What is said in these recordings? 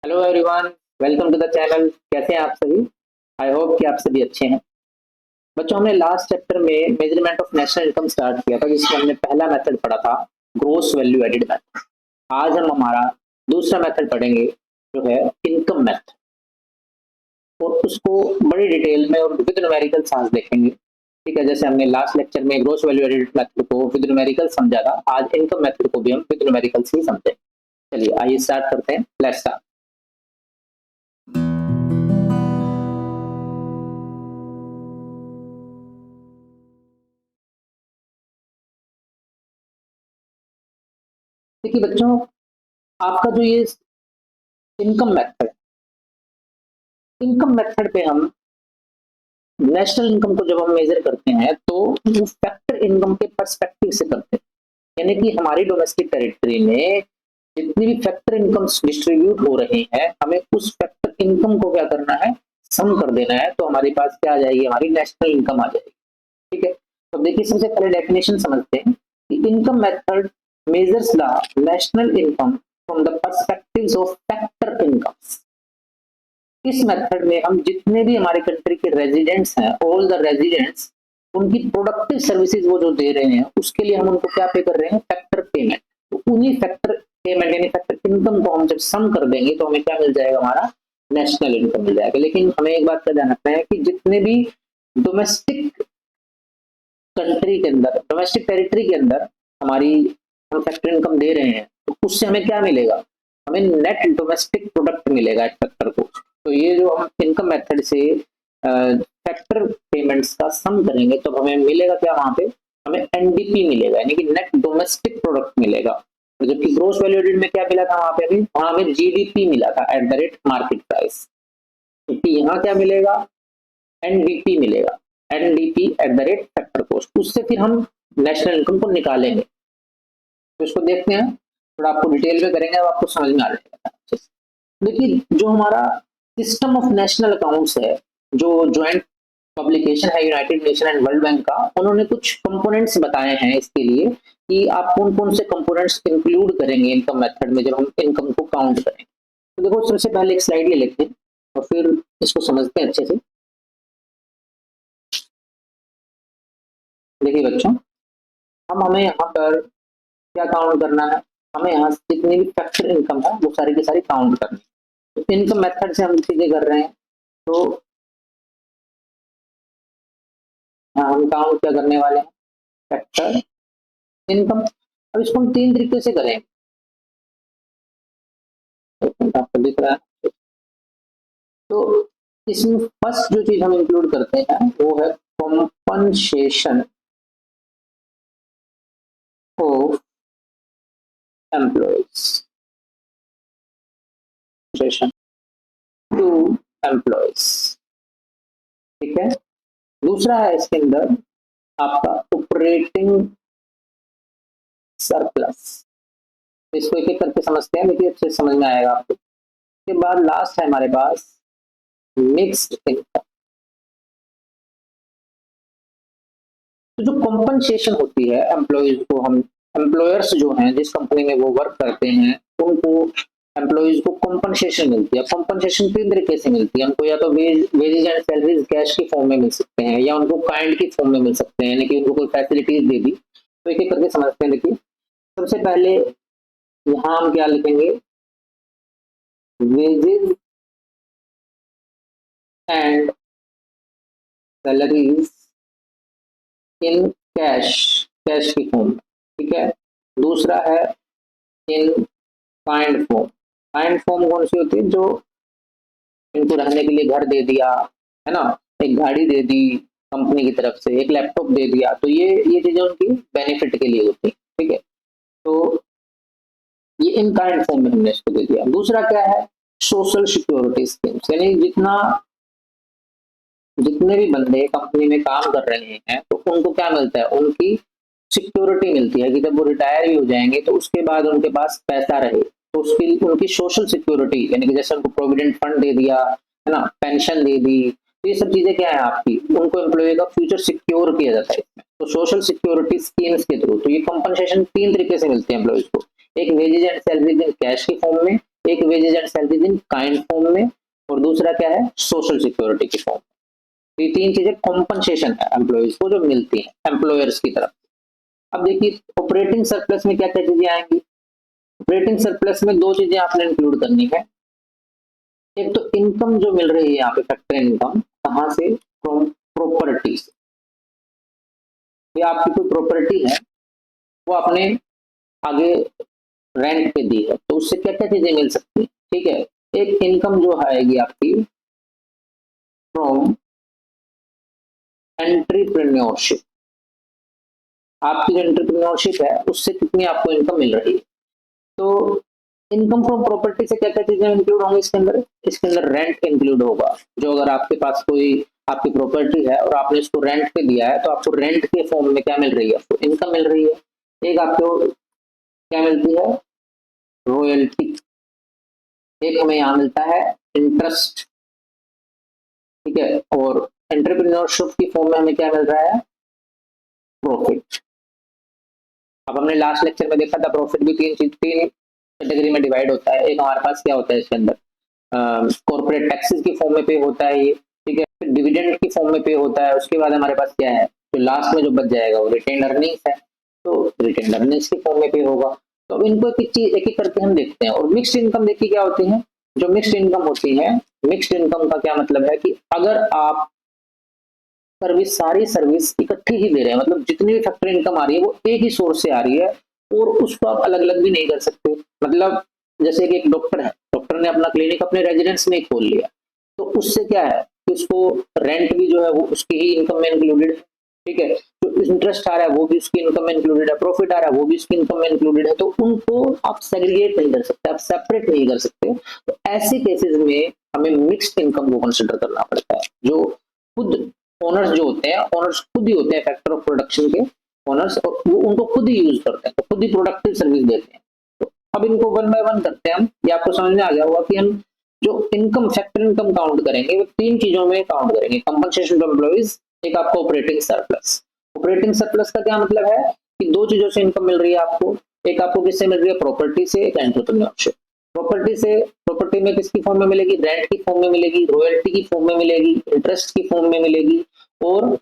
Hello everyone, welcome to the channel. कैसे हैं आप सभी? आई होप कि आप सभी अच्छे हैं। बच्चों, हमने लास्ट चैप्टर में measurement of national income start किया था, जिसमें हमने पहला मेथड पढ़ा था, ग्रोस वैल्यू एडेड मेथड। आज हम हमारा दूसरा मेथड पढ़ेंगे, जो है इनकम मेथड, और उसको बड़ी डिटेल में और विद न्यूमेरिकल साथ देखेंगे। ठीक है, जैसे हमने लास्ट लेक्चर में ग्रोस वैल्यू एडेड मेथड को विद न्यूमेरिकल समझा था, आज इनकम मेथड को भी हम विद न्यूमेरिकल ही समझेंगे। चलिए आइए स्टार्ट करते हैं। Let's start. देखिए बच्चों, आपका जो ये इनकम मेथड, इनकम मेथड पे हम नेशनल इनकम को जब हम मेजर करते हैं तो वो फैक्टर इनकम के पर्सपेक्टिव से करते हैं। यानी कि हमारी डोमेस्टिक टेरिटरी में जितनी भी फैक्टर इनकम डिस्ट्रीब्यूट हो रही है, हमें उस फैक्टर इनकम को क्या करना है, सम कर देना है। तो हमारे पास क्या आ जाएगी, हमारी नेशनल इनकम आ जाएगी। ठीक है, तो देखिए सबसे पहले डेफिनेशन समझते हैं कि income method measures the national income from the perspectives of factor incomes. इस मेथड में हम जितने भी हमारे कंट्री के रेजिडेंट्स हैं, ऑल द रेजिडेंट्स, उनकी प्रोडक्टिव सर्विसेज वो जो दे रहे हैं, उसके लिए हम उनको क्या पे कर रहे हैं, फैक्टर पेमेंट। तो उन्हीं फैक्टर पेमेंट यानी फैक्टर इनकम को हम जब सम कर देंगे तो हमें क्या मिल जाएगा, हमारा नेशनल इनकम मिल जाएगा। लेकिन हमें एक बात का ध्यान रखना है कि जितने भी डोमेस्टिक कंट्री के अंदर, डोमेस्टिक टेरिटरी के अंदर हमारी हम फैक्टर इनकम दे रहे हैं, तो उससे हमें क्या मिलेगा, हमें नेट डोमेस्टिक प्रोडक्ट मिलेगा इस फैक्टर को। तो ये जो हम इनकम मेथड से फैक्टर पेमेंट्स का सम करेंगे तो हमें मिलेगा क्या, वहां पे हमें एनडीपी मिलेगा, यानी कि नेट डोमेस्टिक प्रोडक्ट मिलेगा। और जबकि ग्रोस वैल्यू एडेड में क्या मिला था, वहां हमें जीडीपी मिला था, eight the rate market price. क्योंकि यहाँ क्या मिलेगा, एनडीपी मिलेगा, NDP at the rate factor cost. उससे फिर हम नेशनल इनकम को निकालेंगे। तो इसको देखते हैं, थोड़ा आपको डिटेल में करेंगे, अब आपको समझ में आ जाएगा। देखिए, जो हमारा सिस्टम ऑफ नेशनल अकाउंट्स है, जो ज्वाइंट पब्लिकेशन है United nation and world bank का, उन्होंने कुछ कंपोनेंट्स बताए हैं इसके लिए कि आप कौन कौन से कंपोनेंट्स इंक्लूड करेंगे इनकम मेथड में जब हम इनकम को काउंट करेंगे। तो देखो, सबसे पहले एक स्लाइड ले लेते हैं और फिर इसको समझते हैं अच्छे से। देखिए बच्चों, हमें यहाँ पर क्या काउंट करना है, हमें यहाँ जितनी भी फैक्टर इनकम है वो सारी की सारी काउंट करनी है। तो इनकम मेथड से हम चीजें कर रहे हैं, तो हम काउंट क्या करने वाले हैं, फैक्टर इनकम। अब इसको हम तीन तरीके से करें, आपको दिख रहा है। तो इसमें फर्स्ट जो चीज हम इंक्लूड करते हैं वो है compensation of employees to employees. ठीक है, दूसरा है इसके अंदर आपका ऑपरेटिंग सरप्लस। इसको एक एक करके समझते हैं, देखिए अच्छे समझ में आएगा आपको। उसके बाद लास्ट है हमारे पास मिक्स्ड इनकम। तो जो कॉम्पनसेशन होती है एम्प्लॉयज को, हम एम्प्लॉयर्स जो हैं जिस कंपनी में वो वर्क करते हैं, उनको एम्प्लॉयज को कॉम्पनसेशन मिलती है। कॉम्पनसेशन तीन तरीके से मिलती है उनको, या तो वेजेज एंड सैलरीज कैश की फॉर्म में मिल सकते हैं, या उनको काइंड की फॉर्म में मिल सकते हैं, यानी कि उनको कोई फैसिलिटीज दे दी। तो एक एक करके समझते हैं। देखिए, सबसे पहले यहाँ हम क्या लिखेंगे, wages and salaries in cash, cash की फॉर्म। ठीक है, दूसरा है in kind form. Kind form कौन सी होती है, जो इनको रहने के लिए घर दे दिया है ना, एक गाड़ी दे दी कंपनी की तरफ से, एक लैपटॉप दे दिया, तो ये चीजें उनकी बेनिफिट के लिए होती है। ठीक है, तो ये इन काइंड फॉर्म में हमने इसको दे दिया। दूसरा क्या है, सोशल सिक्योरिटी स्कीम्स, यानी जितने भी बंदे कंपनी में काम कर रहे हैं तो उनको क्या मिलता है, उनकी सिक्योरिटी मिलती है कि जब वो रिटायर भी हो जाएंगे तो उसके बाद उनके पास पैसा रहे। तो उसकी उनकी सोशल सिक्योरिटी, यानी कि जैसे उनको प्रोविडेंट फंड दे दिया है ना, पेंशन दे दी, तो ये सब चीजें क्या है आपकी, उनको एम्प्लॉय का फ्यूचर सिक्योर किया जाता है इसमें, तो सोशल सिक्योरिटी स्कीम्स के थ्रू। तो ये कंपनसेशन तीन तरीके से मिलते हैं एम्प्लॉयज को, एक वेजेज एंड सैलरी कैश की फॉर्म में, एक wages and salaries in kind form में, और दूसरा क्या है, सोशल सिक्योरिटी की फॉर्म। ये तीन चीजें कॉम्पनसेशन है एम्प्लॉयज को जो मिलती है एम्प्लॉयर्स की तरफ। अब देखिए ऑपरेटिंग सरप्लस में क्या क्या चीजें आएंगी। ऑपरेटिंग सरप्लस में दो चीजें आपने इंक्लूड करनी है। एक तो इनकम जो मिल रही है यहाँ पे, फैक्टर इनकम कहाँ से, फ्रॉम प्रॉपर्टी से। ये आपकी कोई प्रॉपर्टी है, वो आपने आगे रेंट पे दी है, तो उससे क्या क्या चीजें मिल सकती है, ठीक है। एक इनकम जो आएगी आपकी फ्रॉम एंटरप्रेन्योरशिप। आपकी जो एंटरप्रेन्योरशिप है उससे कितनी आपको इनकम मिल रही है। तो इनकम फ्रॉम प्रॉपर्टी से क्या क्या चीजें इंक्लूड होंगी इसके अंदर रेंट इंक्लूड होगा। जो अगर आपके पास कोई आपकी प्रॉपर्टी है और आपने इसको रेंट पे दिया है, तो आपको रेंट के फॉर्म में क्या मिल रही है, आपको इनकम मिल रही है। एक आपको क्या मिलती है, रॉयल्टी। एक हमें यहाँ मिलता है इंटरेस्ट, ठीक है। और एंटरप्रेन्योरशिप की फॉर्म में हमें क्या मिल रहा है, प्रॉफिट। अब हमने लास्ट लेक्चर में देखा था प्रॉफिट भी तीन कैटेगरी में डिवाइड होता है। एक हमारे पास क्या होता है इसके अंदर, कॉर्पोरेट टैक्सेस की फॉर्म में पे होता है ये, ठीक है। फिर डिविडेंड की फॉर्म में पे होता है। उसके बाद हमारे पास क्या है, तो लास्ट में जो बच जाएगा वो रिटेन अर्निंग्स है, तो रिटेन अर्निंग्स की फॉर्म में पे होगा। तो अब इनको एक एक करके हम देखते हैं। और मिक्स्ड इनकम देखिए क्या होती है। जो मिक्स्ड इनकम होती है, मिक्स्ड इनकम का क्या मतलब है कि अगर आप सारी सर्विस इकट्ठी ही दे रहे हैं, मतलब जितनी भी फैक्टर इनकम आ रही है वो एक ही सोर्स से आ रही है, और उसको आप अलग अलग भी नहीं कर सकते। मतलब जैसे कि एक डॉक्टर है, डॉक्टर ने अपना क्लिनिक अपने रेजिडेंस में ही खोल लिया, तो उससे क्या है कि उसको रेंट भी जो है वो उसकी ही इनकम में इंक्लूडेड है, ठीक है। जो इंटरेस्ट आ रहा है वो भी उसकी इनकम में इंक्लूडेड है, प्रॉफिट आ रहा है वो भी उसकी इनकम में इंक्लूडेड है। तो उनको आप सेग्रीगेट नहीं कर सकते, आप सेपरेट नहीं कर सकते। तो ऐसे केसेस में हमें मिक्स्ड इनकम को कंसिडर करना पड़ता है। जो खुद ओनर्स जो होते हैं, ओनर्स खुद ही होते हैं फैक्टर ऑफ प्रोडक्शन के ओनर्स, और वो उनको खुद ही यूज करते हैं, तो खुद ही प्रोडक्टिव सर्विस देते हैं। तो अब इनको वन बाय वन करते हैं हम। ये आपको समझ में आ गया होगा कि हम जो इनकम फैक्टर इनकम काउंट करेंगे वो तीन चीजों में काउंट करेंगे, कंपनसेशन टू एम्प्लॉइज, एक आपको ऑपरेटिंग सरप्लस। ऑपरेटिंग सरप्लस का क्या मतलब है कि दो चीजों से इनकम मिल रही है आपको। एक आपको किससे मिल रही है, प्रॉपर्टी से, एक एंटरप्रेन्योरशिप। प्रॉपर्टी से, प्रॉपर्टी में किसकी फॉर्म में मिलेगी, रेंट की फॉर्म में मिलेगी, रॉयल्टी की फॉर्म में मिलेगी, इंटरेस्ट की फॉर्म में मिलेगी। और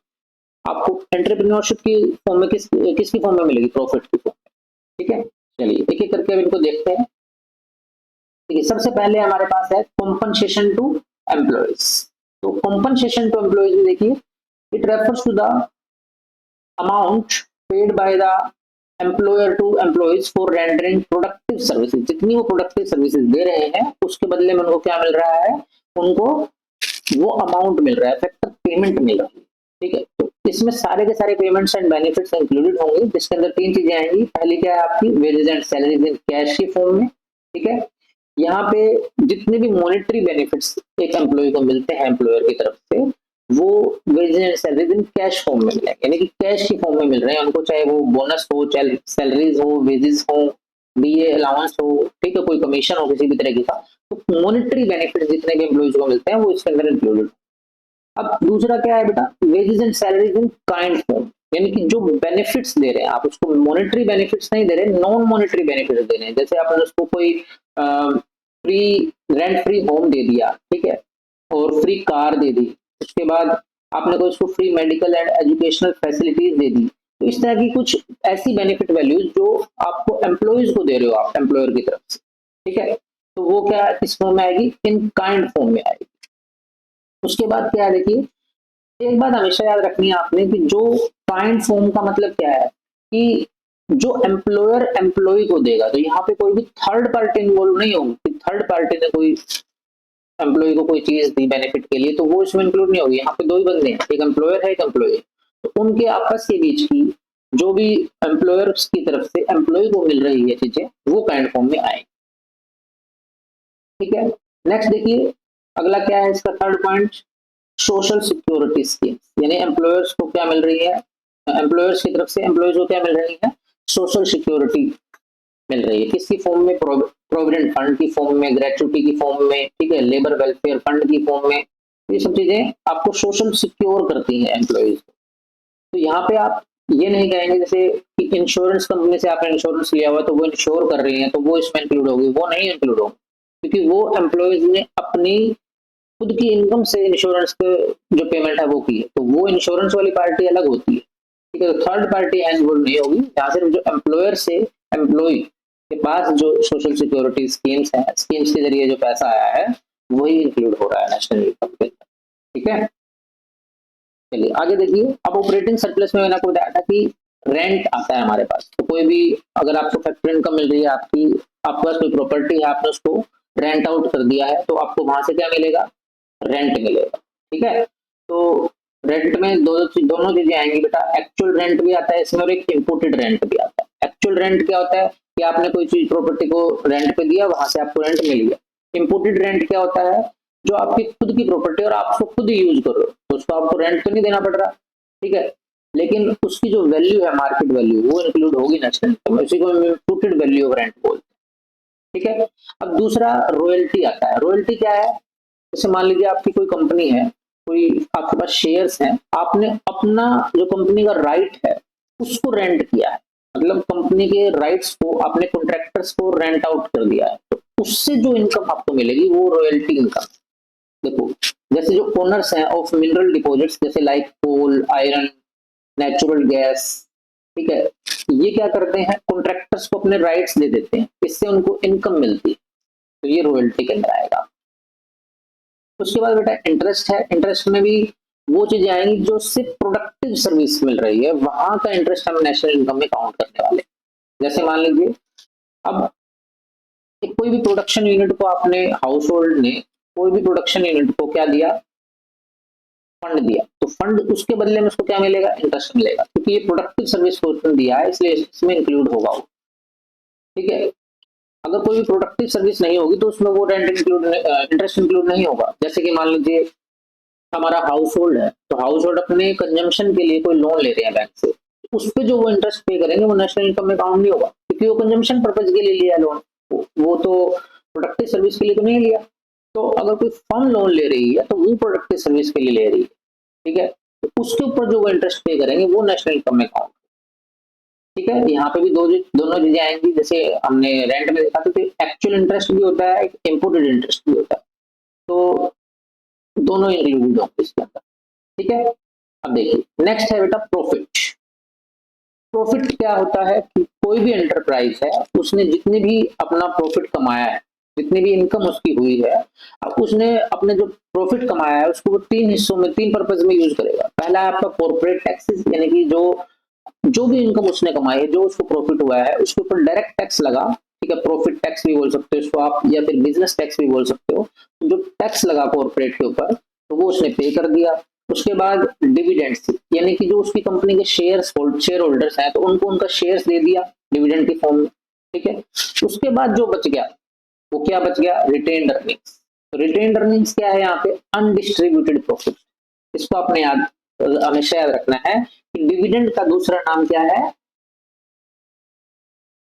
आपको एंटरप्रेन्योरशिप की फॉर्म में किसकी फॉर्म में मिलेगी, प्रॉफिट की फॉर्म में, ठीक है। चलिए एक एक करके अब इनको देखते हैं। देखिए सबसे पहले हमारे पास है कॉम्पनसेशन टू एम्प्लॉइज। तो कॉम्पनसेशन टू एम्प्लॉइज में देखिए, it refers to the amount paid by the employer to employees for rendering productive services. जितनी वो प्रोडक्टिव सर्विसेज दे रहे हैं उसके बदले में उनको क्या मिल रहा है, उनको वो अमाउंट मिल रहा है, फैक्टर पेमेंट मिल रही है, ठीक है। तो इसमें सारे के सारे पेमेंट्स एंड बेनिफिट्स इंक्लूडेड होंगे, जिसके अंदर तीन चीजें आएंगी। पहली क्या है आपकी, wages and salaries in cash की फॉर्म में, ठीक है। यहाँ पे जितने भी मॉनेटरी बेनिफिट्स एक एम्प्लॉय को मिलते हैं एम्प्लॉयर की तरफ से, वो wages and salaries in cash form में मिलेंगे, यानी कि कैश की फॉर्म में मिल रहे हैं उनको, चाहे वो बोनस हो, चाहे सैलरीज हो, वेजेस हो, डीए अलाउंस हो, ठीक है, कोई कमीशन हो किसी भी तरीके का। तो मॉनेटरी बेनिफिट जितने भी एम्प्लॉयज को मिलते हैं वो इसके अंदर इंक्लूडेड। अब दूसरा क्या है बेटा, wages and salaries in kind form, यानी कि जो बेनिफिट्स दे रहे हैं आप उसको मॉनेटरी बेनिफिट्स नहीं दे रहे, नॉन मॉनेटरी बेनिफिट्स दे रहे हैं। जैसे आपने उसको कोई फ्री रेंट फ्री होम दे दिया, ठीक है, और फ्री कार दे दी, उसके बाद आपने कोई उसको free medical and educational facilities दे दी। तो इस तरह की कुछ ऐसी बेनिफिट वैल्यूज जो आपको एम्प्लॉयज को दे रहे हो आप एम्प्लॉयर की तरफ से, ठीक है, तो वो क्या किस फॉर्म में आएगी, इन काइंड फॉर्म में आएगी। उसके बाद क्या है, देखिए एक बात हमेशा याद रखनी है आपने कि जो काइंड फॉर्म का मतलब क्या है कि जो एम्प्लॉयर एम्प्लॉय को देगा, तो यहाँ पे कोई भी थर्ड पार्टी इन्वॉल्व नहीं होगी। थर्ड पार्टी ने कोई एम्प्लॉय को कोई चीज दी बेनिफिट के लिए, तो वो इसमें इंक्लूड नहीं होगी। यहाँ पे दो ही बंदे हैं, एक एम्प्लॉयर है, एक एम्प्लॉय है। तो उनके आपस के बीच की जो भी एम्प्लॉयर की तरफ से एम्प्लॉय को मिल रही है चीजें, वो काइंड फॉर्म में आएगी, ठीक है। नेक्स्ट देखिए अगला क्या है इसका third point, social security scheme, यानी एम्प्लॉयर्स को क्या मिल रही है, एम्प्लॉयर्स की तरफ से एम्प्लॉयर्स को क्या मिल रही है, सोशल सिक्योरिटी मिल रही है। किसकी फॉर्म में, प्रोविडेंट फंड की फॉर्म में, ग्रेचुटी की फॉर्म में, ठीक है, लेबर वेलफेयर फंड की फॉर्म में। ये सब चीजें आपको सोशल सिक्योर करती हैं एम्प्लॉयज को। तो यहाँ पे आप ये नहीं कहेंगे जैसे कि इंश्योरेंस कंपनी से आपने इंश्योरेंस लिया हुआ तो वो इंश्योर कर रही है तो वो इसमें इंक्लूड होगी, वो नहीं इंक्लूड होगी। क्योंकि वो एम्प्लॉयज ने अपनी खुद की इनकम से इंश्योरेंस पे जो पेमेंट है वो की है, तो वो इंश्योरेंस वाली पार्टी अलग होती है, ठीक है। तो थर्ड पार्टी इन्वॉल्व नहीं होगी, यहाँ सिर्फ जो एम्प्लॉयर से एम्प्लॉय के पास जो सोशल सिक्योरिटी स्कीम्स है, स्कीम्स के जरिए जो पैसा आया है वही इंक्लूड हो रहा है नेशनल इनकम के अंदर, ठीक है। चलिए आगे देखिए, अब ऑपरेटिंग सरप्लस में मैंने आपको बताया था कि रेंट आता है हमारे पास, तो कोई भी अगर आपको फैक्टर इनकम मिल रही है, आपके पास कोई प्रॉपर्टी है, आपने उसको रेंट आउट कर दिया है, तो आपको वहां से क्या मिलेगा, रेंट मिलेगा, ठीक है। तो रेंट में दोनों चीजें आएंगी बेटा, एक्चुअल रेंट भी आता है इसमें और एक इम्पोर्टेड रेंट भी आता है। एक्चुअल रेंट क्या होता है कि आपने कोई चीज प्रॉपर्टी को रेंट पे दिया, वहां से आपको रेंट मिल गया। इम्पोर्टेड रेंट क्या होता है, जो आपकी खुद की प्रॉपर्टी और आप उसको खुद यूज कर रहे हो, तो उसको आपको रेंट तो नहीं देना पड़ रहा, ठीक है, लेकिन उसकी जो वैल्यू है, मार्केट वैल्यू, वो इंक्लूड होगी नेशनल इनकम, उसी को इम्पोर्टेड वैल्यू ऑफ रेंट बोलते हैं, ठीक है। अब दूसरा रॉयल्टी आता है। रॉयल्टी क्या है, जैसे मान लीजिए आपकी कोई कंपनी है, कोई आपके पास शेयर्स हैं, आपने अपना जो कंपनी का राइट है उसको रेंट किया है, मतलब कंपनी के राइट्स को आपने कॉन्ट्रैक्टर्स को रेंट आउट कर दिया है, तो उससे जो इनकम आपको मिलेगी वो रॉयल्टी इनकम। देखो, जैसे जो ओनर्स हैं ऑफ मिनरल डिपॉजिट्स, जैसे लाइक कोल, आयरन, नेचुरल गैस, ठीक है, ये क्या करते हैं, कॉन्ट्रैक्टर्स को अपने राइट्स दे देते हैं, इससे उनको इनकम मिलती है, तो ये रॉयल्टी के अंदर आएगा। उसके बाद बेटा इंटरेस्ट है। इंटरेस्ट में भी वो चीजें आएंगी जो सिर्फ प्रोडक्टिव सर्विस मिल रही है, वहां का इंटरेस्ट हम नेशनल इनकम में काउंट करने वाले। जैसे मान लीजिए, अब कोई भी प्रोडक्शन यूनिट को आपने, हाउस होल्ड ने कोई भी प्रोडक्शन यूनिट को क्या दिया, फंड दिया, तो फंड उसके बदले में उसको क्या मिलेगा, इंटरेस्ट मिलेगा, क्योंकि ये प्रोडक्टिव सर्विस को उसने दिया है, इसलिए इसमें इंक्लूड होगा वो, ठीक है। अगर कोई भी प्रोडक्टिव सर्विस नहीं होगी तो उसमें वो रेंट इंक्लूड, इंटरेस्ट इंक्लूड नहीं होगा। जैसे कि मान लीजिए हमारा हाउस होल्ड है, तो हाउस होल्ड अपने कंजम्पशन के लिए कोई लोन ले रहे हैं बैंक से, उस पर जो वो इंटरेस्ट पे करेंगे वो नेशनल इनकम में काउंट नहीं होगा, क्योंकि वो कंजम्पशन पर्पज के लिए लिया लोन, वो तो प्रोडक्टिव सर्विस के लिए तो नहीं लिया। तो अगर कोई फर्म लोन ले रही है तो वो प्रोडक्टिव सर्विस के लिए ले रही है, ठीक है, तो उसके ऊपर जो वो इंटरेस्ट पे करेंगे वो नेशनल इनकम में काउंट, ठीक है। यहाँ पे भी दोनों चीजें आएंगी, जैसे हमने रेंट में देखा था, एक्चुअल इंटरेस्ट भी होता है, इम्पोर्टेड इंटरेस्ट भी होता है, तो दोनों इंक्लूडेड होंगे इसके अंदर, ठीक है। अब देखिए नेक्स्ट है बेटा प्रॉफिट। प्रॉफिट क्या होता है कि कोई भी एंटरप्राइज है, उसने जितने भी अपना प्रॉफिट कमाया है, जितनी भी इनकम उसकी हुई है, अब उसने अपने जो प्रॉफिट कमाया है उसको वो तीन हिस्सों में, तीन पर्पज में यूज करेगा। पहला है आपका कॉर्पोरेट टैक्सेस, यानी कि जो भी इनकम उसने कमाई है, जो उसको प्रॉफिट हुआ है, उसके ऊपर डायरेक्ट टैक्स लगा, ठीक है, प्रॉफिट टैक्स भी बोल सकते हो इसको आप, या फिर बिजनेस टैक्स भी बोल सकते हो। जो टैक्स लगा कॉर्पोरेट के ऊपर, तो वो उसने पे कर दिया। उसके बाद डिविडेंड्स, यानी कि जो उसकी कंपनी के शेयर होल्डर्स हैं, तो उनको उनका शेयर्स दे दिया डिविडेंड के फॉर्म में, ठीक है। उसके बाद जो बच गया, वो क्या बच गया, रिटेन्ड अर्निंग्स। तो रिटेन्ड अर्निंग्स क्या है यहाँ पे, अनडिस्ट्रीब्यूटेड प्रॉफिट। इसको आपने हमेशा याद रखना है कि डिविडेंड का दूसरा नाम क्या है,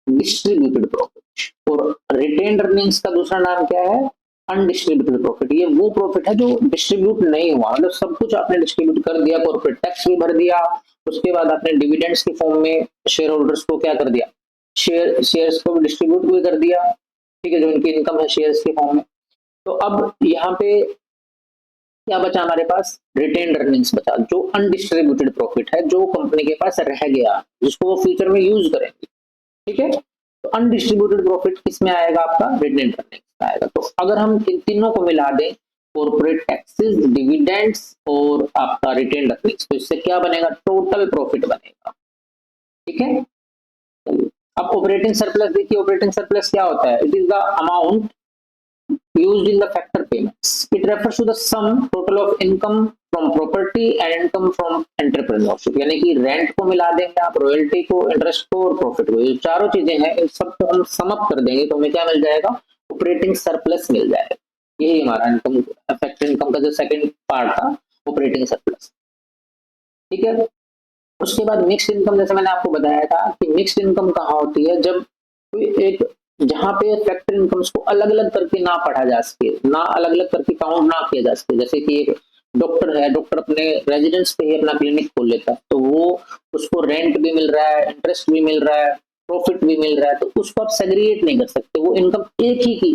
डिस्ट्रीब्यूटेड प्रॉफिट, और रिटेन्ड अर्निंग्स का दूसरा नाम क्या है, अनडिस्ट्रीब्यूटेड प्रॉफिट। ये वो प्रॉफिट है जो डिस्ट्रीब्यूट नहीं हुआ, मतलब सब कुछ आपने डिस्ट्रीब्यूट कर दिया, कॉर्पोरेट टैक्स भी भर दिया, उसके बाद आपने डिविडेंड्स के फॉर्म में शेयर होल्डर्स को क्या कर दिया, शेयर्स को भी डिस्ट्रीब्यूट भी कर दिया, ठीक है, जो उनकी इनकम है शेयर्स के फॉर्म में। तो अब यहाँ पे क्या बचा हमारे पास, रिटेन्ड अर्निंग्स बचा, जो अनडिस्ट्रीब्यूटेड प्रॉफिट है, जो कंपनी के पास रह गया, जिसको वो फ्यूचर में यूज करेंगे, ठीक है। तो अनडिस्ट्रीब्यूटेड प्रॉफिट किसमें आएगा, आपका रिटेन्ड अर्निंग्स में आएगा। तो अगर हम इन तीनों को मिला दें, कॉर्पोरेट टैक्सेस, डिविडेंड्स और आपका रिटेन्ड अर्निंग्स, तो इससे क्या बनेगा, टोटल प्रॉफिट बनेगा, ठीक है। अब ऑपरेटिंग सरप्लस देखिए, ऑपरेटिंग सरप्लस क्या होता है, it is the amount used in the factor payments. It refers to the sum total of income from property and income from entrepreneurship. यानी कि रेंट को मिला देंगे आप, रॉयल्टी को, इंटरेस्ट को और प्रॉफिट को, ये चारों चीजें हैं, इन सबको हम सम अप कर देंगे तो हमें क्या मिल जाएगा, ऑपरेटिंग सरप्लस मिल जाएगा। यही हमारा इनकम, फैक्टर इनकम का जो सेकंड पार्ट था, ऑपरेटिंग सरप्लस, ठीक है। उसके बाद मिक्स्ड इनकम, जैसे मैंने आपको बताया था कि मिक्स्ड इनकम कहाँ होती है, जब कोई एक, जहां पे फैक्टर इनकम्स को अलग अलग करके ना पढ़ा जा सके, ना अलग अलग करके काउंट ना किया जा सके। जैसे कि एक डॉक्टर है, डॉक्टर अपने रेजिडेंस पे ही अपना क्लिनिक खोल लेता है, तो वो, उसको रेंट भी मिल रहा है, इंटरेस्ट भी मिल रहा है, प्रॉफिट भी मिल रहा है, तो उसको आप सेग्रीगेट नहीं कर सकते, वो इनकम एक ही की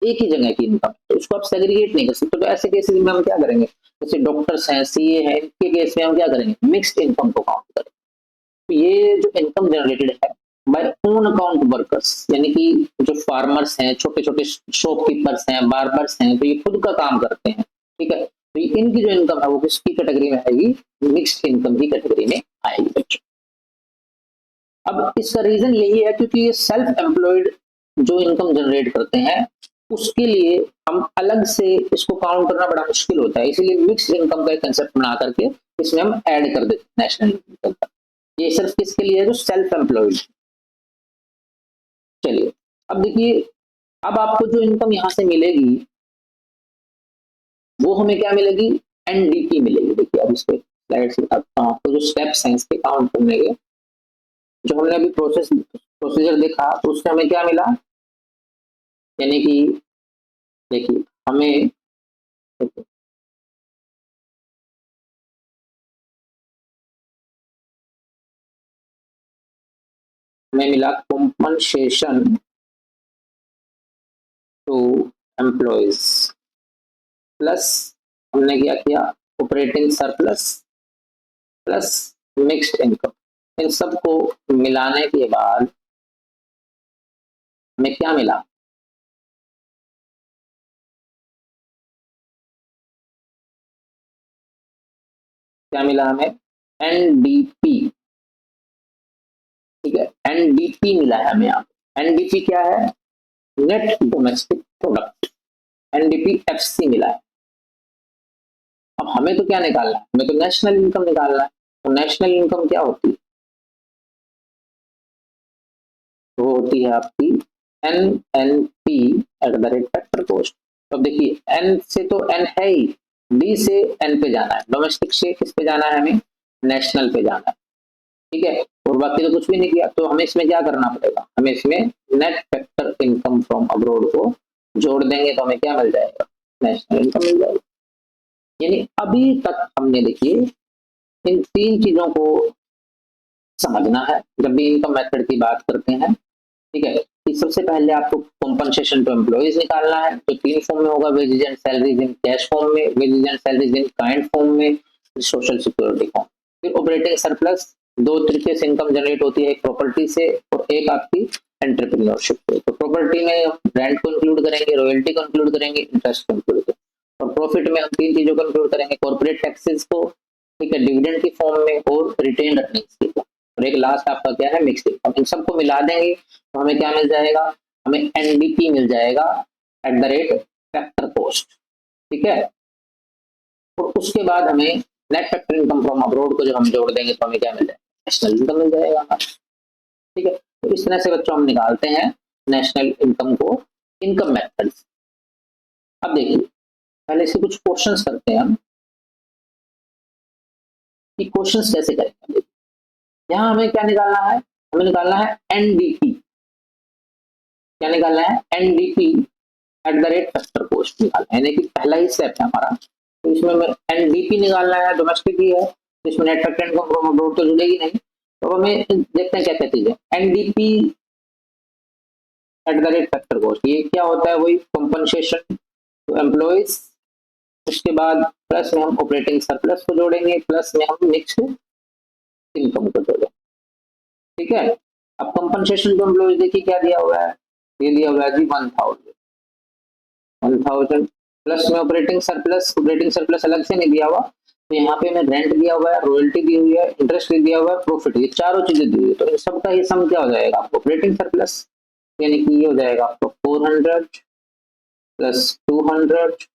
एक ही जगह की इनकम, तो उसको आप सेग्रीगेट नहीं कर सकते। तो ऐसे केसेस में हम क्या करेंगे, जैसे डॉक्टर्स हैं, सीए हैं, इनके केस में हम क्या करेंगे, मिक्स्ड इनकम को काउंट करेंगे। तो ये जो इनकम जनरेटेड है बाय ओन अकाउंट वर्कर्स, यानी कि जो फार्मर्स हैं, छोटे छोटे शॉपकीपर्स हैं, बार्बर्स हैं, तो ये खुद का काम करते हैं, ठीक है। तो इनकी जो इनकम है वो किसकी कैटेगरी में आएगी, मिक्स्ड इनकम की कैटेगरी में आएगी बच्चों। अब इसका रीजन यही है क्योंकि ये सेल्फ एम्प्लॉयड जो इनकम जनरेट करते हैं उसके लिए हम अलग से इसको काउंट करना बड़ा मुश्किल होता है, इसीलिए मिक्स्ड इनकम का कंसेप्ट बना करके इसमें हम ऐड कर देते हैं नेशनल इनकम का। ये सिर्फ किसके लिए है, जो सेल्फ एम्प्लॉयड। चलिए अब देखिए, अब आपको जो इनकम यहां से मिलेगी वो हमें क्या मिलेगी, एनडीपी मिलेगी। देखिए अब इस पे स्लाइड से बताता हूँ आपको जो स्टेप्स हैं इसके काउंट करने के। जो हमने अभी प्रोसीजर देखा तो उससे हमें क्या मिला, यानी कि देखिए हमें मिला कॉम्पनसेशन टू एम्प्लॉयज प्लस हमने क्या किया, operating surplus plus mixed income. इन सबको मिलाने के बाद हमें क्या मिला, क्या मिला हमें, एनडीपी, ठीक है, एनडीपी मिला है हमें यहाँ पे। एनडीपी क्या है, net domestic product, NDP FC मिला है। अब हमें तो क्या निकालना है, हमें तो नेशनल इनकम निकालना है। तो नेशनल इनकम क्या होती है, वो होती है आपकी N N P at the rate factor cost. तो देखिए एन से तो एन है ही, डी से एन पे जाना है, डोमेस्टिक से किस पे जाना है, हमें नेशनल पे जाना है, ठीक है। और बाकी तो कुछ भी नहीं किया, तो हमें इसमें क्या करना पड़ेगा, हमें इसमें net factor income from abroad को जोड़ देंगे तो हमें क्या मिल जाएगा, नेशनल इनकम मिल जाएगा। यानी अभी तक हमने देखिए इन तीन चीजों को समझना है जब भी इनकम मेथड की बात करते हैं, ठीक है। कि सबसे पहले आपको कॉम्पनसेशन टू एम्प्लॉइज निकालना है, जो तीन फॉर्म में होगा, wages and salaries in cash form में, wages and salaries in kind form में, सोशल सिक्योरिटी फॉर्म। फिर ऑपरेटिंग सरप्लस, दो तरीके से इनकम जनरेट होती है, एक प्रॉपर्टी से और एक आपकी एंटरप्रेन्योरशिप से। तो प्रॉपर्टी में हम रेंट को इंक्लूड करेंगे, रॉयल्टी को इंक्लूड करेंगे, इंटरेस्ट को इंक्लूड करेंगे, और प्रॉफिट में हम तीन चीजों को इंक्लूड करेंगे, कॉर्पोरेट टैक्सेस को, ठीक है, डिविडेंड की फॉर्म में और रिटेन अर्निंग्स की फॉर्म, और एक लास्ट आपका क्या है, मिक्स्ड इनकम। इन सबको मिला देंगे तो हमें क्या मिल जाएगा, हमें एनडीपी मिल जाएगा eight the rate factor cost, ठीक है। और उसके बाद हमें net factor income from abroad को जब हम जोड़ देंगे तो हमें क्या मिल जाएगा, नेशनल इनकम मिल जाएगा, ठीक है। तो इस तरह से बच्चों हम निकालते हैं नेशनल इनकम को इनकम मेथड। अब देखिए पहले से कुछ क्वेश्चंस करते हैं हम कि क्वेश्चंस कैसे करेंगे। यहाँ हमें क्या निकालना है, हमें निकालना है एनडीपी, क्या निकालना है, NDP at the rate factor cost निकालना है, यानी कि पहला ही स्टेप है हमारा। तो इसमें एनडीपी निकालना है, डोमेस्टिक ही है, तो इसमें net factor income from abroad तो जुड़ेगी नहीं। तो हमें देखते हैं क्या क्या चीजें, NDP at the rate factor cost, ये क्या होता है, वही कॉम्पनसेशन टू एम्प्लॉइज, उसके बाद प्लस में हम ऑपरेटिंग सरप्लस को जोड़ेंगे, प्लस में हम मिक्स्ड इनकम को जोड़ेंगे, ठीक है। अब कंपनसेशन टू एम्प्लॉइज देखिए क्या दिया हुआ है, ये दिया हुआ है जी 1000 प्लस में ऑपरेटिंग सरप्लस अलग से नहीं दिया हुआ, तो यहाँ पे हमें रेंट दिया हुआ है, रॉयल्टी दी हुई है, इंटरेस्ट दिया हुआ है, प्रॉफिट, ये चारों चीजें दी हुई है। तो इन सबका ही सम क्या हो जाएगा, ऑपरेटिंग सरप्लस, यानी कि ये हो जाएगा आपको 400 प्लस 200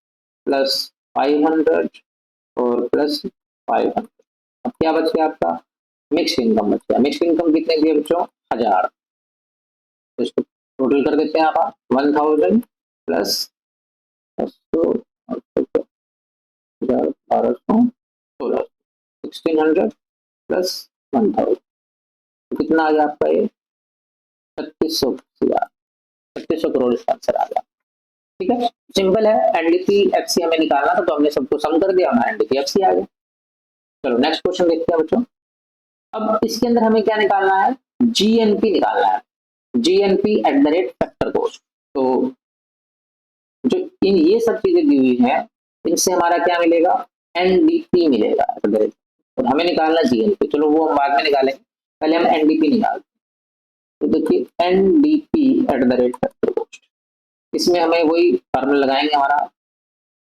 प्लस 500 और प्लस 500। अब क्या बच गया आपका, मिक्स इनकम बच गया। मिक्स इनकम कितने दिए बच्चों, 1000। तो इसको टोटल कर देते हैं आप, 1000 प्लस 1600 प्लस 1000, तो कितना आ गया आपका, ये 3600 करोड़ इसका आंसर आ गया, ठीक है। सिंपल है, एनडीपी एफसी हमें निकालना था तो हमने सबको सम कर दिया, हमारा एनडीपी एफसी आ गया। चलो नेक्स्ट क्वेश्चन देखते हैं बच्चों। अब इसके अंदर हमें क्या निकालना है, जीएनपी निकालना है, GNP at the rate factor cost. तो जो इन ये सब चीजें दी हुई हैं, इनसे हमारा क्या मिलेगा, एनडीपी मिलेगा। और हमें निकालना जीएनपी, चलो वो हम बाद में निकालेंगे, पहले हम एनडीपी निकालते हैं। तो देखिए NDP at the rate factor cost, इसमें हमें वही फार्मूला लगाएंगे, हमारा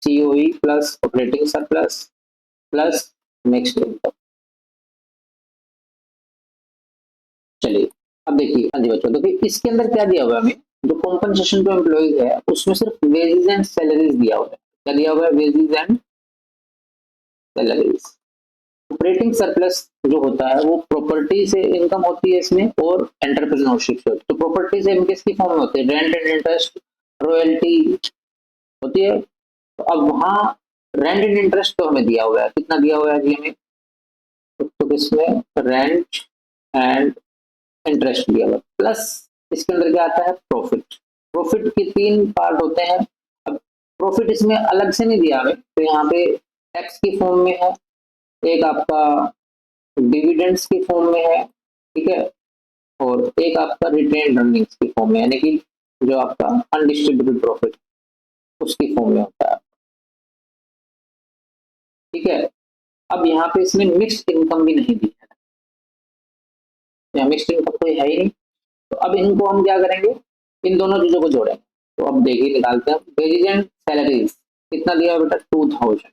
COE plus operating surplus plus mixed income. चलिए अब देखिए, हाँ जी बच्चों, देखिए इसके अंदर क्या दिया हुआ है हमें, जो कॉम्पनसेशन टू एम्प्लॉइज है उसमें सिर्फ वेजेस एंड सैलरीज दिया हुआ है। क्या दिया हुआ है, wages and salaries. Operating surplus जो होता है वो प्रॉपर्टी से इनकम होती है इसमें, और एंटरप्रेन्योरशिप से। तो प्रॉपर्टी से इनकम किसकी फॉर्म में होती है, रेंट एंड इंटरेस्ट, रॉयल्टी होती है। तो अब वहां रेंट एंड इंटरेस्ट तो हमें दिया हुआ है, कितना दिया हुआ है जी हमें, तो इसमें रेंट एंड इंटरेस्ट दिया हुआ, प्लस इसके अंदर क्या आता है, प्रॉफिट। प्रॉफिट के तीन पार्ट होते हैं। अब प्रॉफिट इसमें अलग से नहीं दिया हमें, तो यहाँ पे टैक्स की फॉर्म में है, एक आपका डिविडेंड्स की फॉर्म में है, ठीक है, और एक आपका रिटेन अर्निंग्स की फॉर्म में, यानी कि जो आपका अनडिस्ट्रीब्यूटेड प्रॉफिट उसकी फॉर्म में होता है, ठीक है। अब यहाँ पे इसमें मिक्स्ड इनकम भी नहीं दी है, मिक्स्ड इनकम कोई है ही नहीं। तो अब इनको हम क्या करेंगे, इन दोनों चीजों को जोड़ेंगे। तो अब देखिए निकालते हैं, वेजेज एंड सैलरीज कितना दिया हुआ बेटा, 2000।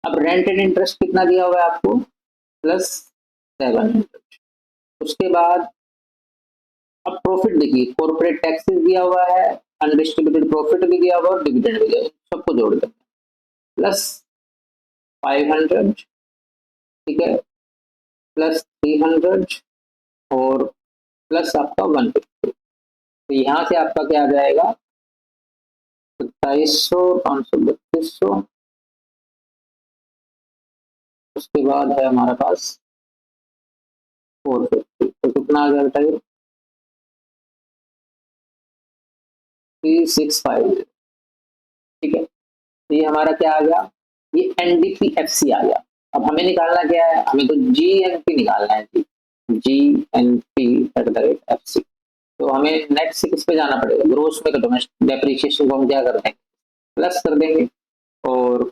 अब रेंट एंड इंटरेस्ट कितना दिया हुआ है आपको, प्लस 700। उसके बाद अब प्रॉफिट देखिए, कॉर्पोरेट टैक्सेस दिया हुआ है, अनडिस्ट्रीब्यूटेड प्रॉफिट भी दिया हुआ है और डिविडेंड भी दिया हुआ है, सबको जोड़ देते हैं, प्लस 500, ठीक है, प्लस 300 और प्लस आपका 150। तो यहाँ से आपका क्या आ जाएगा, 2700, 53200। उसके बाद है हमारे पास 450, तो कितना आ गया बताइए, 3650, ठीक है। तो ये हमारा क्या आ गया, ये एनडीपीएफसी आ गया। अब हमें निकालना क्या है, हमें तो जीएनपी निकालना है जी, GNP at the rate F C. तो हमें नेक्स्ट से किस पे जाना पड़ेगा, ग्रोस में, तो डेप्रिसिएशन को हम क्या कर देंगे, प्लस कर देंगे, और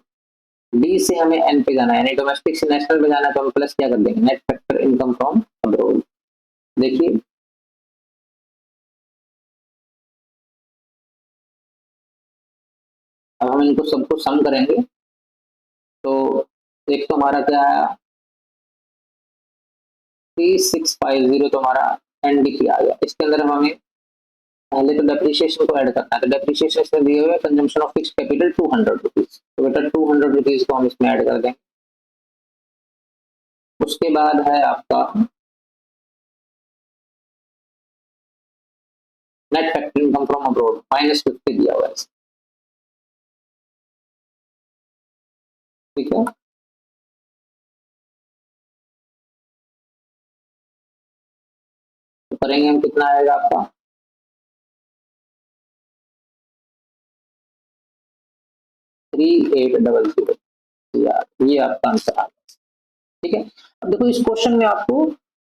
डी से हमें एन पे जाना है, यानी डोमेस्टिक से नेशनल पे जाना है, तो हम प्लस क्या कर देंगे, net factor income from abroad. देखिए अब हम इनको सबको सम करेंगे, तो एक तो हमारा क्या आया, 3650, तो हमारा एनडीपी आ गया। इसके अंदर हमें पहले तो डेप्रिसिएशन को ऐड करना है, तो डेप्रिसिएशन इसमें दिए हुए consumption of fix capital 200 rupees, तो बेटा 200 रुपीज को हम इसमें ऐड कर देंगे। उसके बाद है आपका net factor income from abroad, -50 दिया हुआ है, ठीक है। तो करेंगे हम, कितना आएगा आपका, 3800, ये आपका आंसर आ गया, ठीक है। अब देखो इस क्वेश्चन में आपको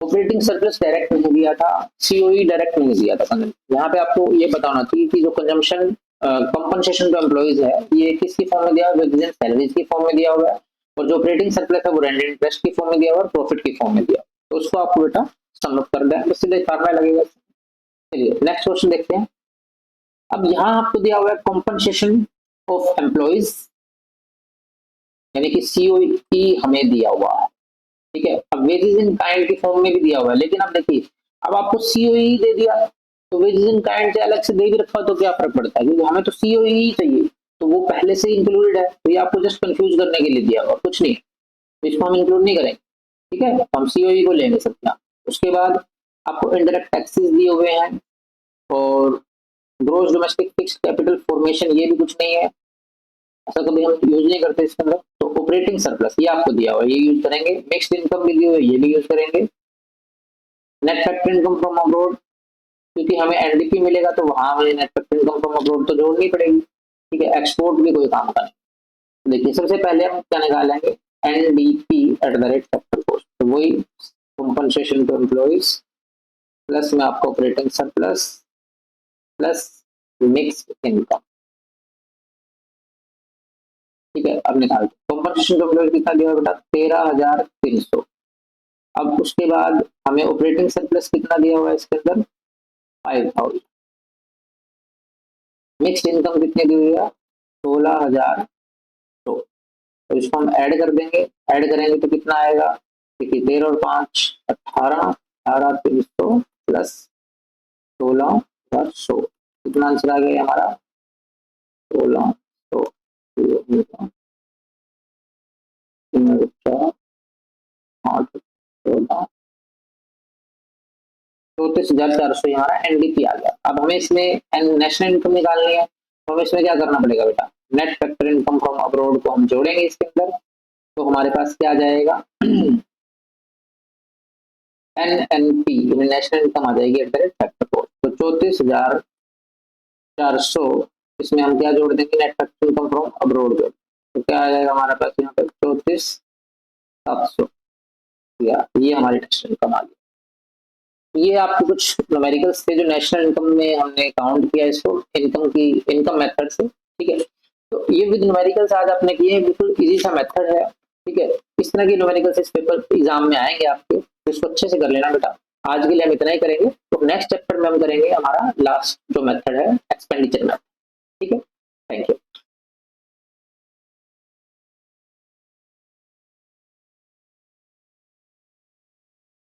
ऑपरेटिंग सरप्लस डायरेक्ट नहीं दिया था, सीओई डायरेक्ट नहीं दिया था। यहाँ पे आपको ये बताना चाहिए कि जो कंजम्पशन कंपनसेशन टू एम्प्लॉइज है, ये किसकी फॉर्म में दिया हुआ है, सैलरीज की फॉर्म में दिया हुआ है, और जो ऑपरेटिंग सरप्लस है वो रेंट इंटरेस्ट की फॉर्म में दिया हुआ है, प्रॉफिट की फॉर्म में दिया। तो उसको आपको बेटा सम अप कर दें, इससे फार्मूला लगेगा। चलिए नेक्स्ट क्वेश्चन देखते हैं। अब यहाँ आपको दिया हुआ है कॉम्पनसेशन ऑफ एम्प्लॉइज, यानी कि सीओई हमें दिया हुआ है, ठीक है। अब वेजेस इन काइंड की फॉर्म में भी दिया हुआ है, लेकिन अब देखिए, अब आपको सीओई दे दिया, तो वेजेस इन काइंड से अलग से दे भी रखा तो क्या फर्क पड़ता है, क्योंकि हमें तो सीओई ही चाहिए, तो वो पहले से इंक्लूडेड है, तो ये आपको जस्ट कंफ्यूज करने के लिए दिया हुआ, कुछ नहीं, तो इसको हम इंक्लूड नहीं करेंगे, ठीक है। तो हम सीओई को लेंगे सबका। उसके बाद आपको इनडायरेक्ट टैक्सेस दिए हुए हैं, और gross domestic fix capital formation ये भी कुछ नहीं है, ऐसा कभी हम यूज नहीं करते इसके अंदर। तो ऑपरेटिंग सरप्लस ये आपको दिया हुआ है, ये यूज करेंगे। मिक्स्ड इनकम भी दी हुई है, ये भी यूज करेंगे। Net factor income from abroad, क्योंकि हमें एनडीपी मिलेगा तो वहां हमें net factor income from abroad तो जोड़नी पड़ेगी, ठीक है। एक्सपोर्ट भी कोई काम का नहीं। तो देखिए सबसे पहले हम क्या निकालेंगे, NDP at the rate factor cost, तो वही कंपनसेशन टू एम्प्लॉइज प्लस में आपका operating surplus plus mixed income, ठीक है, अब निकाल दो। कॉम्पनसेशन कंप्लीट कितना दिया बेटा, 13,300। अब उसके बाद हमें ऑपरेटिंग सरप्लस कितना दिया हुआ है इसके अंदर, 5,000। मिक्स्ड इनकम कितनी दी हुई है, 16,000। तो इसको हम ऐड कर देंगे, ऐड करेंगे तो कितना आएगा, देखिए 13 और 5 18, 18,300 प्लस 16,100, कितना आंसर आ गया हमारा, 16,100। 34,400 हमारा एनडीपी आ गया। अब हमें इसमें नेशनल इनकम निकालनी है, तो हमें इसमें क्या करना पड़ेगा बेटा, net factor income from abroad को हम जोड़ेंगे इसके अंदर, तो हमारे पास क्या आ जाएगा, एनएनपी नेशनल इनकम आ जाएगी eight the rate factor code. तो 34,400 इसमें हम क्या जोड़ देंगे, net factor income from abroad जोड़, तो क्या आ जाएगा हमारे पास यहाँ पर 34,700, ये हमारी नेशनल इनकम आ गई। ये आपको कुछ न्यूमेरिकल्स थे जो नेशनल इनकम में हमने काउंट किया इसको इनकम की, इनकम मेथड से, ठीक है। तो ये विद न्यूमेरिकल्स आज आपने किए, बिल्कुल इजी सा मेथड है, ठीक है। इस तरह के न्यूमेरिकल्स इस पेपर एग्जाम में आएंगे आपके, तो इसको अच्छे से कर लेना बेटा। आज के लिए हम इतना ही करेंगे, तो नेक्स्ट चैप्टर में हम करेंगे हमारा लास्ट जो मेथड है एक्सपेंडिचर मेथड।